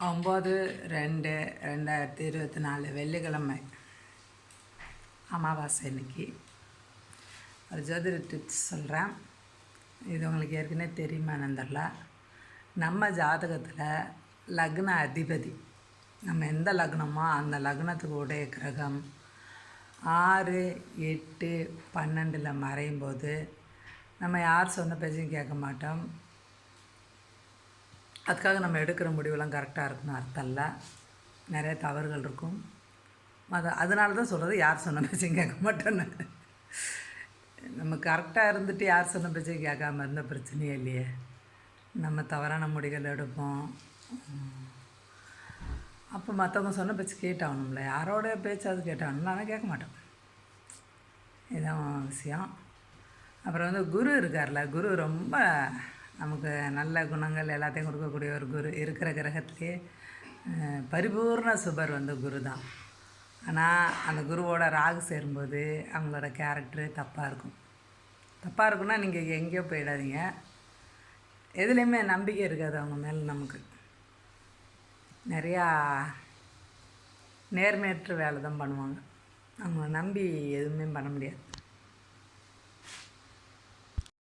9/2/2024 வெள்ளிக்கிழமை அமாவாசை இன்னைக்கு. ஒரு ஜோதிட டிப்ஸ் சொல்கிறேன். இது உங்களுக்கு ஏற்கனவே தெரியுமான்னு தெரில. நம்ம ஜாதகத்தில் லக்ன அதிபதி, நம்ம எந்த லக்னமோ அந்த லக்னத்துக்கு உடைய கிரகம் 6, 8, 12 மறையும் போது நம்ம யார் சொன்ன பேச்சையும் கேட்க மாட்டோம். அதுக்காக நம்ம எடுக்கிற முடிவெல்லாம் கரெக்டாக இருக்குன்னு அர்த்தம் இல்லை. நிறைய தவறுகள் இருக்கும். அதனால தான் சொல்கிறது யார் சொன்ன பேச்சையும் கேட்க மாட்டோன்னு. நம்ம கரெக்டாக இருந்துட்டு யார் சொன்ன பேச்சையும் கேட்காம இருந்தால் பிரச்சனையே இல்லையே. நம்ம தவறான முடிவுகள் எடுப்போம். அப்போ மற்றவங்க சொன்ன பேச்சு கேட்டாகணும்ல. யாரோட பேச்சாவது கேட்டாகணும். ஆனால் கேட்க மாட்டோம். இதுதான் விஷயம். அப்புறம் குரு இருக்கார்ல, குரு ரொம்ப நமக்கு நல்ல குணங்கள் எல்லாத்தையும் கொடுக்கக்கூடிய ஒரு குரு. இருக்கிற கிரகத்திலே பரிபூர்ண சுபர் குரு தான். ஆனால் அந்த குருவோட ராகு சேரும்போது அவங்களோட கேரக்டரு தப்பாக இருக்கும். தப்பாக இருக்குன்னா நீங்கள் எங்கேயோ போயிடாதீங்க. எதுலேயுமே நம்பிக்கை இருக்காது அவங்க மேலே. நமக்கு நிறையா நேர்மையற்ற வேலை தான் பண்ணுவாங்க. அவங்கள நம்பி எதுவுமே பண்ண முடியாது.